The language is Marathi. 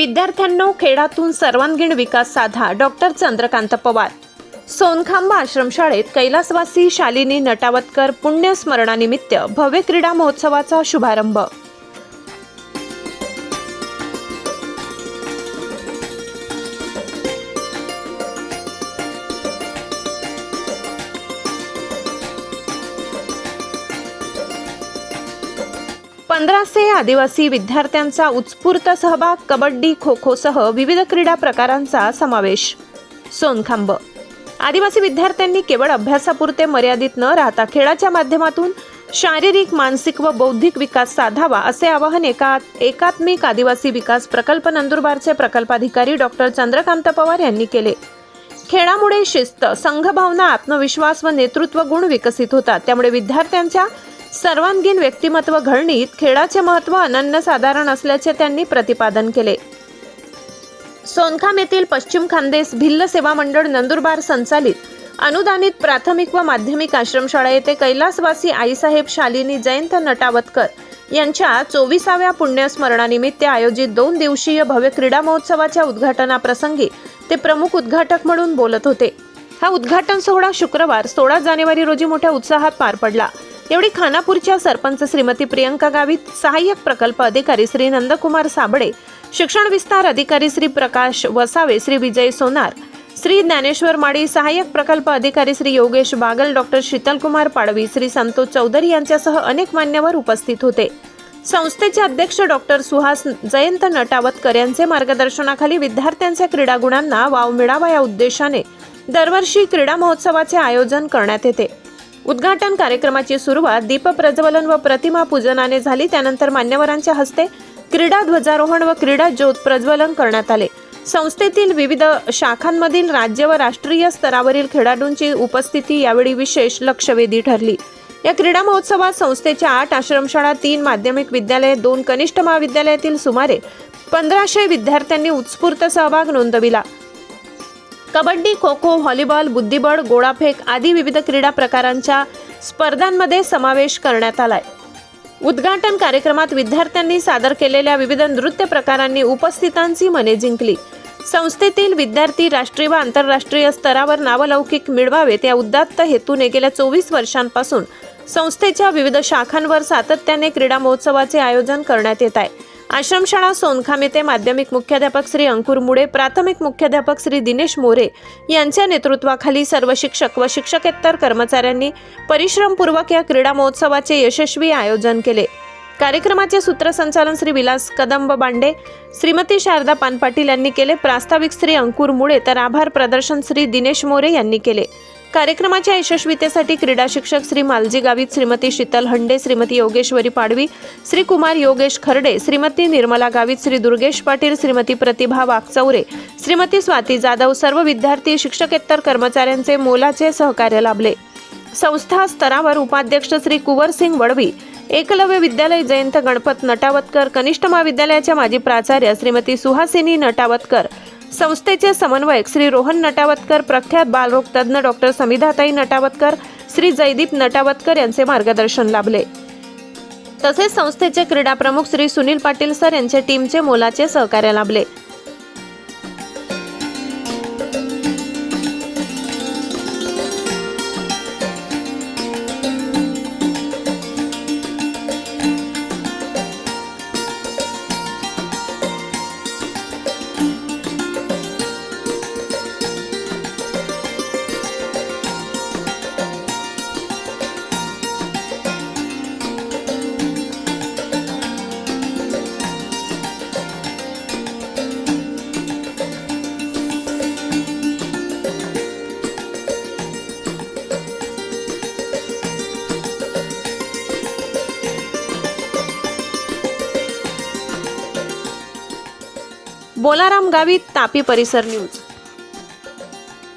विद्यार्थ्यांनो, खेळातून सर्वांगीण विकास साधा. डॉक्टर चंद्रकांत पवार. सोनखांबा आश्रमशाळेत कैलासवासी शालिनी नटावतकर पुण्यस्मरणानिमित्त भव्य क्रीडा महोत्सवाचा शुभारंभ. पंधराशे आदिवासी विद्यार्थ्यांचा उत्स्फूर्त सहभाग. कबड्डी, खो खो सह विविध क्रीडा प्रकारांचा समावेश. सोनखांब. आदिवासी विद्यार्थ्यांनी केवळ अभ्यासापुरते मर्यादित न राहता खेळाच्या माध्यमातून शारीरिक, मानसिक व बौद्धिक विकास साधावा, असे आवाहन एकात्मिक आदिवासी विकास प्रकल्प नंदुरबारचे प्रकल्पाधिकारी डॉक्टर चंद्रकांत पवार यांनी केले. खेळामुळे शिस्त, संघभावना, आत्मविश्वास व नेतृत्व गुण विकसित होतात. त्यामुळे विद्यार्थ्यांच्या सर्वांगीण व्यक्तिमत्व घडणीत खेळाचे महत्त्व अनन्यसाधारण असल्याचे त्यांनी प्रतिपादन केले. सोनखांब येथील पश्चिम खानदेश भिल्ल सेवा मंडळ नंदुरबार संचालित अनुदानित प्राथमिक व माध्यमिक आश्रमशाळा येथे कैलासवासी आईसाहेब शालिनी जयंत नटावतकर यांच्या 24व्या पुण्यस्मरणानिमित्त आयोजित 2 दिवसीय भव्य क्रीडा महोत्सवाच्या उद्घाटनाप्रसंगी ते प्रमुख उद्घाटक म्हणून बोलत होते. हा उद्घाटन सोहळा शुक्रवार 16 जानेवारी रोजी मोठ्या उत्साहात पार पडला. एवढी खानापूरच्या सरपंच श्रीमती प्रियंका गावित, सहाय्यक प्रकल्प अधिकारी श्री नंदकुमार साबळे, शिक्षण विस्तार अधिकारी श्री प्रकाश वसावे, श्री विजय सोनार, श्री ज्ञानेश्वर माडी, सहाय्यक प्रकल्प अधिकारी श्री योगेश बागल, डॉक्टर शीतलकुमार पाडवी, श्री संतोष चौधरी यांच्यासह अनेक मान्यवर उपस्थित होते. संस्थेचे अध्यक्ष डॉक्टर सुहास जयंत नटावतकर यांचे मार्गदर्शनाखाली विद्यार्थ्यांच्या क्रीडा गुणांना वाव मिळावा या उद्देशाने दरवर्षी क्रीडा महोत्सवाचे आयोजन करण्यात येते. उद्घाटन कार्यक्रमाची सुरुवात दीप प्रज्वलन व प्रतिमा पूजनाने झाली. त्यानंतर मान्यवरांच्या हस्ते क्रीडा ध्वजारोहण व क्रीडा ज्योत प्रज्वलन करण्यात आले. संस्थेतील विविध शाखांमधील राज्य व राष्ट्रीय स्तरावरील खेळाडूंची उपस्थिती यावेळी विशेष लक्षवेधी ठरली. या क्रीडा महोत्सवात संस्थेच्या 8 आश्रमशाळा, 3 माध्यमिक विद्यालये, 2 कनिष्ठ महाविद्यालयातील सुमारे 1500 विद्यार्थ्यांनी उत्स्फूर्त सहभाग नोंदविला. कबड्डी, खो खो, व्हॉलीबॉल, बुद्धिबळ, गोळाफेक आदी विविध क्रीडा प्रकारांच्या स्पर्धांमध्ये समावेश करण्यात आलाय. उद्घाटन कार्यक्रमात विद्यार्थ्यांनी सादर केलेल्या विविध नृत्य प्रकारांनी उपस्थितांची मने जिंकली. संस्थेतील विद्यार्थी राष्ट्रीय व आंतरराष्ट्रीय स्तरावर नावलौकिक मिळवावेत या उदात्त हेतूने गेल्या 24 वर्षांपासून संस्थेच्या विविध शाखांवर सातत्याने क्रीडा महोत्सवाचे आयोजन करण्यात येत आहे. आश्रमशाळा सोनखांब येथे माध्यमिक मुख्याध्यापक श्री अंकुर मुळे, प्राथमिक मुख्याध्यापक श्री दिनेश मोरे यांच्या नेतृत्वाखाली सर्व शिक्षक व शिक्षकेतर कर्मचाऱ्यांनी परिश्रमपूर्वक या क्रीडा महोत्सवाचे यशस्वी आयोजन केले. कार्यक्रमाचे सूत्रसंचालन श्री विलास कदंब बांडे, श्रीमती शारदा पानपाटील यांनी केले. प्रास्ताविक श्री अंकुर मुळे तर आभार प्रदर्शन श्री दिनेश मोरे यांनी केले. कार्यक्रमाच्या यशस्वीतेसाठी क्रीडा शिक्षक श्री मालजी गावित, श्रीमती शीतल हंडे, श्रीमती योगेश्वरी पाडवी, श्री कुमार योगेश खर्डे, श्रीमती निर्मला गावित, श्री दुर्गेश पाटील, श्रीमती प्रतिभा वाकचौरे, श्रीमती स्वाती जाधव, सर्व विद्यार्थी, शिक्षकेतर कर्मचाऱ्यांचे मोलाचे सहकार्य लाभले. संस्था स्तरावर उपाध्यक्ष श्री कुंवर सिंग वडवी, एकलव्य विद्यालय जयंत गणपत नटावतकर, कनिष्ठ महाविद्यालयाच्या माजी प्राचार्य श्रीमती सुहासिनी नटावतकर, संस्थेचे समन्वयक श्री रोहन नटावतकर, प्रख्यात बालरोग तज्ञ डॉक्टर समिधाताई नटावतकर, श्री जयदीप नटावतकर यांचे मार्गदर्शन लाभले. तसेच संस्थेचे क्रीडा प्रमुख श्री सुनील पाटील सर यांच्या टीमचे मोलाचे सहकार्य लाभले. बोलाराम गावित, तापी परिसर न्यूज.